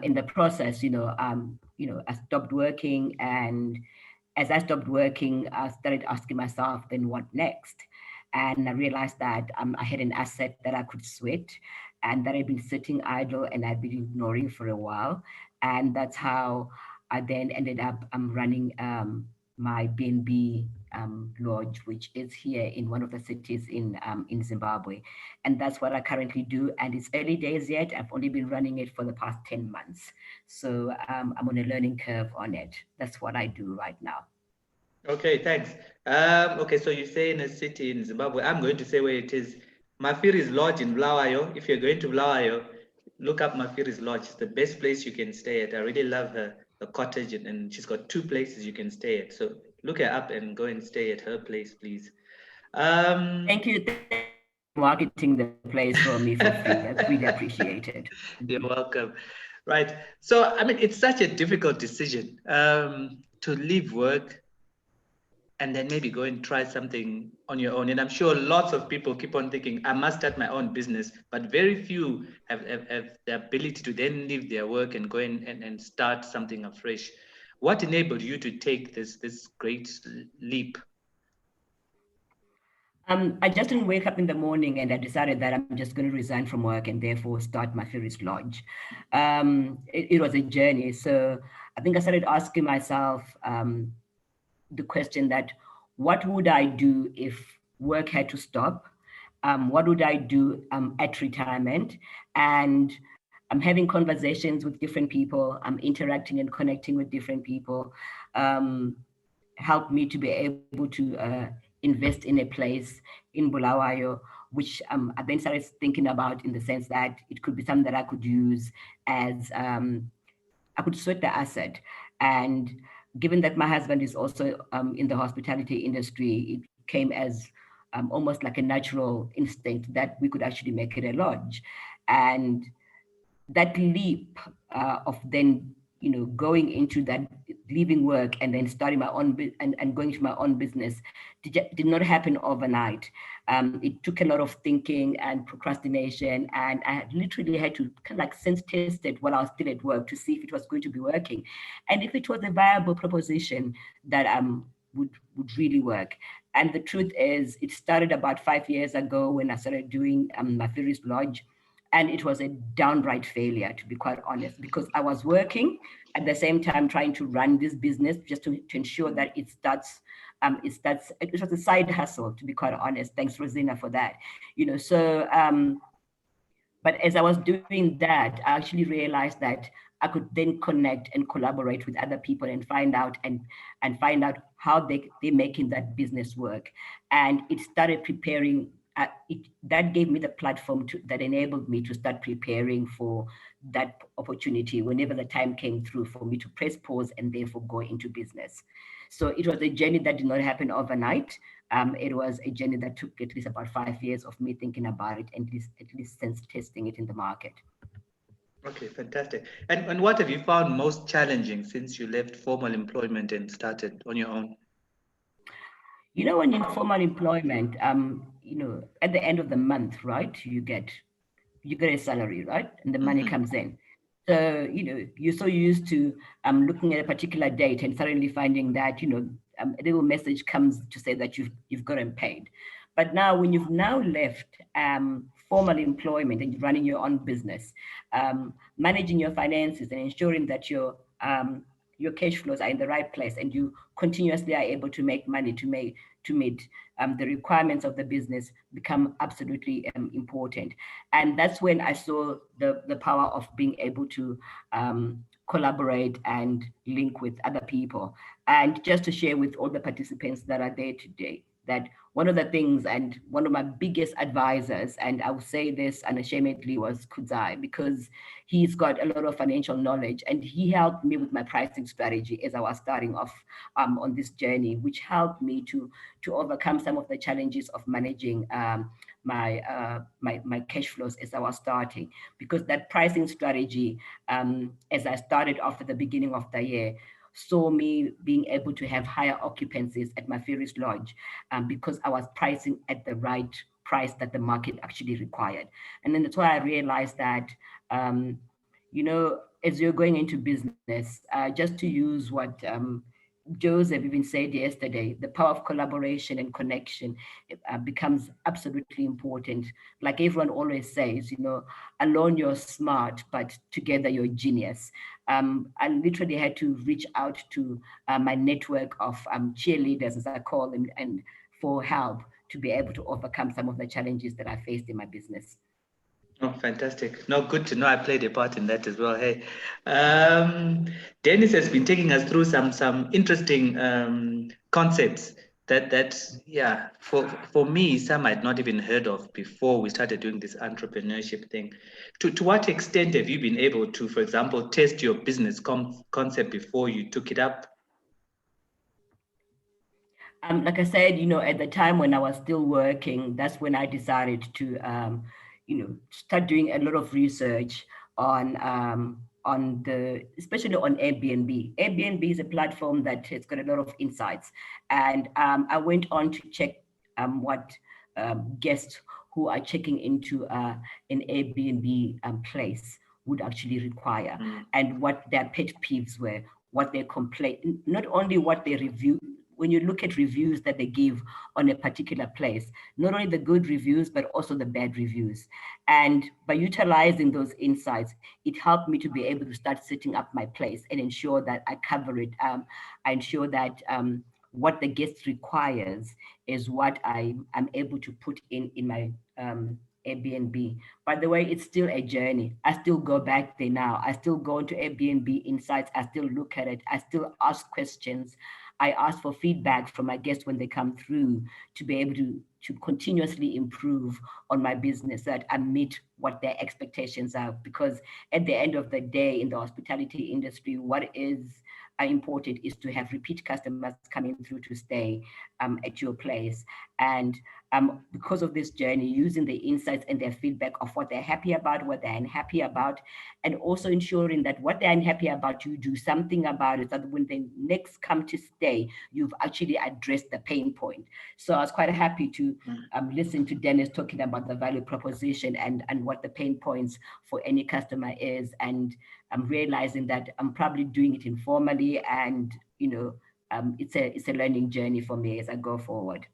in the process, I stopped working, and as I stopped working, I started asking myself, then what next? And I realized that I had an asset that I could sweat, and that I'd been sitting idle and I'd been ignoring for a while. And that's how I then ended up running my BNB lodge, which is here in one of the cities in Zimbabwe. And that's what I currently do. And it's early days yet. I've only been running it for the past 10 months. So I'm on a learning curve on it. That's what I do right now. Okay, thanks. Okay, so you say in a city in Zimbabwe. I'm going to say where it is. Mafiri's Lodge in Bulawayo. If you're going to Bulawayo, look up Mafiri's Lodge. It's the best place you can stay at. I really love her, the cottage, and she's got 2 places you can stay at. So look her up and go and stay at her place, please. Thank you. Marketing the place for me for free. That's really appreciated. You're welcome. Right. So, I mean, it's such a difficult decision to leave work and then maybe go and try something on your own. And I'm sure lots of people keep on thinking, I must start my own business, but very few have the ability to then leave their work and go in and start something afresh. What enabled you to take this great leap? I just didn't wake up in the morning and I decided that I'm just going to resign from work and therefore start my Ferris Lodge. It was a journey. So I think I started asking myself the question that, what would I do if work had to stop? What would I do at retirement? And I'm having conversations with different people. I'm interacting and connecting with different people. Helped me to be able to invest in a place in Bulawayo, which I then started thinking about in the sense that it could be something that I could use as, I could sweat the asset. And given that my husband is also in the hospitality industry, it came as almost like a natural instinct that we could actually make it a lodge. And that leap of then, going into that, leaving work and then starting my own and going to my own business did not happen overnight. It took a lot of thinking and procrastination, and I literally had to kind of like sense test it while I was still at work to see if it was going to be working, and if it was a viable proposition that would really work. And the truth is, it started about 5 years ago when I started doing my Ferris Lodge. And it was a downright failure, to be quite honest, because I was working at the same time trying to run this business just to ensure that it was a side hustle, to be quite honest. Thanks, Rosina, for that. So but as I was doing that, I actually realized that I could then connect and collaborate with other people and find out how they're making that business work. And it started preparing, that gave me the platform that enabled me to start preparing for that opportunity whenever the time came through for me to press pause and therefore go into business. So it was a journey that did not happen overnight. It was a journey that took at least about 5 years of me thinking about it, and at least since testing it in the market. Okay, fantastic. And what have you found most challenging since you left formal employment and started on your own? When you're in formal employment, at the end of the month, right, you get a salary, right, and the money comes in. So you're so used to looking at a particular date and suddenly finding that a little message comes to say that you've gotten paid. But now, when you've now left formal employment and you're running your own business, managing your finances and ensuring that your cash flows are in the right place and you continuously are able to make money to meet the requirements of the business become absolutely important. And that's when I saw the power of being able to collaborate and link with other people. And just to share with all the participants that are there today, that one of the things and one of my biggest advisors, and I will say this unashamedly, was Kudzai, because he's got a lot of financial knowledge and he helped me with my pricing strategy as I was starting off on this journey, which helped me to overcome some of the challenges of managing my cash flows as I was starting. Because that pricing strategy, as I started off at the beginning of the year, saw me being able to have higher occupancies at my Ferris Lodge because I was pricing at the right price that the market actually required. And then that's why I realized that, as you're going into business, just to use what Joseph even said yesterday, the power of collaboration and connection becomes absolutely important. Like everyone always says, alone you're smart, but together you're genius. I literally had to reach out to my network of cheerleaders, as I call them, and for help to be able to overcome some of the challenges that I faced in my business. Oh, fantastic. No, good to know. I played a part in that as well. Hey, Dennis has been taking us through some interesting concepts that yeah, for me, some I'd not even heard of before we started doing this entrepreneurship thing. To what extent have you been able to, for example, test your business concept before you took it up? Like I said, at the time when I was still working, that's when I decided to start doing a lot of research on especially on Airbnb. Airbnb is a platform that has got a lot of insights. And I went on to check what guests who are checking into an Airbnb place would actually require, and what their pet peeves were, what they complain, not only what they review. When you look at reviews that they give on a particular place, not only the good reviews, but also the bad reviews. And by utilizing those insights, it helped me to be able to start setting up my place and ensure that I cover it. I ensure that what the guest requires is what I'm able to put in my Airbnb. By the way, it's still a journey. I still go back there now. I still go into Airbnb insights. I still look at it. I still ask questions. I ask for feedback from my guests when they come through to be able to continuously improve on my business, that I meet what their expectations are. Because at the end of the day, in the hospitality industry, what is important is to have repeat customers coming through to stay at your place. And because of this journey, using the insights and their feedback of what they're happy about, what they're unhappy about, and also ensuring that what they're unhappy about, you do something about it, so that when they next come to stay, you've actually addressed the pain point. So I was quite happy to listen to Dennis talking about the value proposition and what the pain points for any customer is. And I'm realizing that I'm probably doing it informally, and it's a learning journey for me as I go forward.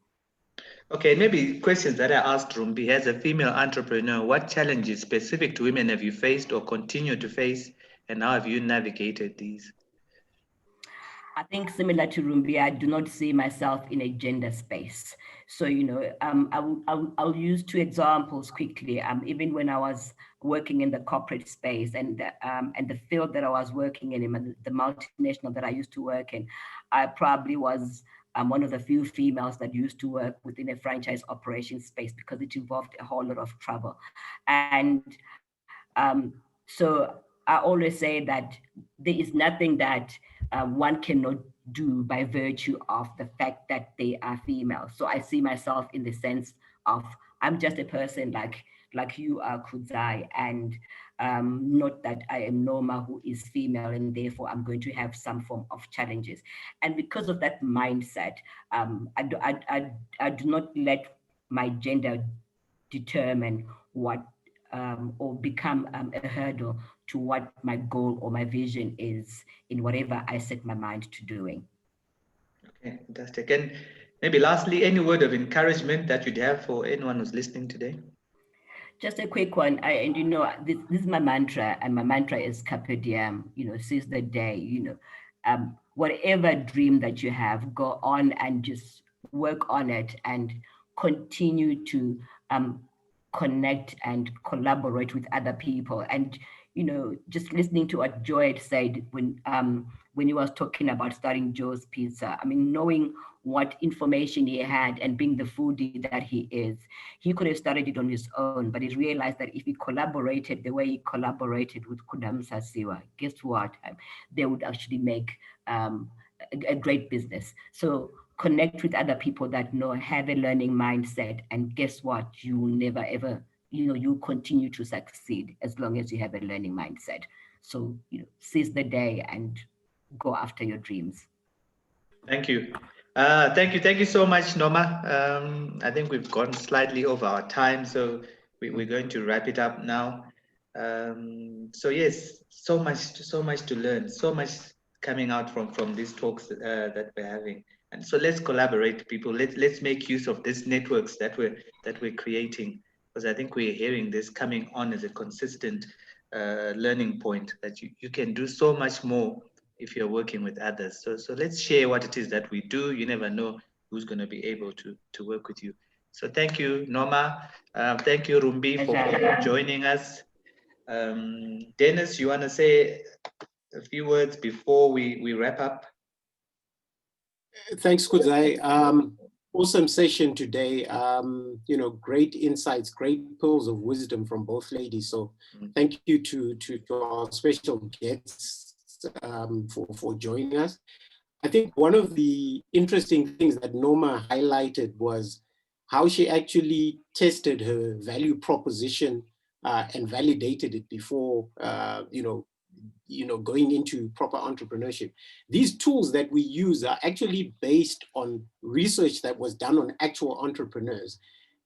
Okay, maybe questions that I asked Rumbi. As a female entrepreneur, what challenges specific to women have you faced or continue to face, and how have you navigated these? I think similar to Rumbi, I do not see myself in a gender space. So, I'll use two examples quickly. Even when I was working in the corporate space and the field that I was working in the multinational that I used to work in, I probably was one of the few females that used to work within a franchise operation space because it involved a whole lot of trouble. And so I always say that there is nothing that one cannot do by virtue of the fact that they are female. So I see myself in the sense of I'm just a person like you are, Kudzai, and not that I am Noma, who is female, and therefore I'm going to have some form of challenges. And because of that mindset, I do not let my gender determine what or become a hurdle to what my goal or my vision is in whatever I set my mind to doing. Okay, fantastic. And maybe lastly, any word of encouragement that you'd have for anyone who's listening today? Just a quick one. This is my mantra, and my mantra is Carpe Diem, seize the day, whatever dream that you have, go on and just work on it and continue to connect and collaborate with other people. And, just listening to what Joy had said when he was talking about starting Joe's Pizza, I mean, knowing what information he had and being the foodie that he is, he could have started it on his own, but he realized that if he collaborated the way he collaborated with Kudam Sasiwa, guess what? They would actually make a great business. So connect with other people that know, have a learning mindset, and guess what? You will never ever, you continue to succeed as long as you have a learning mindset. So, seize the day and go after your dreams. Thank you. Thank you so much, Noma. I think we've gone slightly over our time, so we're going to wrap it up now. So yes, so much to learn, so much coming out from these talks that we're having. And so let's collaborate, people. Let's make use of these networks that we're creating, because I think we're hearing this coming on as a consistent learning point that you can do so much more if you're working with others. So let's share what it is that we do. You never know who's going to be able to work with you. So thank you, Noma. Thank you, Rumbi, for joining us. Dennis, you want to say a few words before we wrap up? Thanks, Kudzai. Awesome session today. Great insights, great pearls of wisdom from both ladies. So thank you to our special guests for joining us. I think one of the interesting things that Noma highlighted was how she actually tested her value proposition and validated it before, going into proper entrepreneurship. These tools that we use are actually based on research that was done on actual entrepreneurs.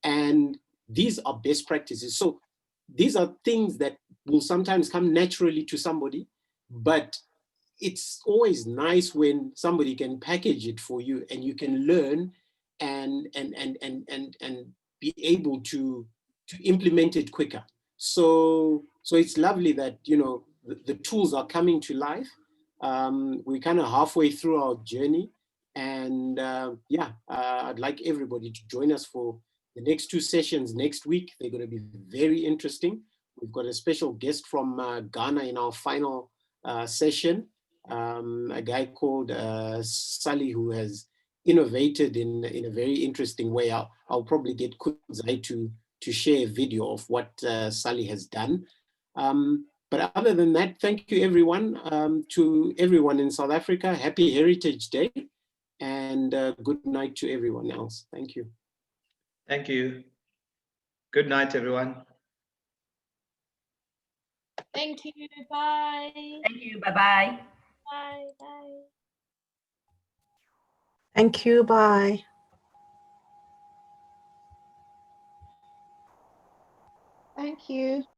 And these are best practices. So these are things that will sometimes come naturally to somebody, but it's always nice when somebody can package it for you and you can learn and be able to implement it quicker. So it's lovely that the tools are coming to life. We're kind of halfway through our journey, and I'd like everybody to join us for the next two sessions next week. They're going to be very interesting. We've got a special guest from Ghana in our final session, a guy called Sally, who has innovated in a very interesting way. I'll probably get Kudzai to share a video of what Sally has done. But other than that, thank you everyone. To everyone in South Africa, happy Heritage Day, and good night to everyone else. Thank you. Thank you. Good night, everyone. Thank you. Bye. Thank you. Bye-bye. Bye. Bye. Thank you. Bye. Thank you.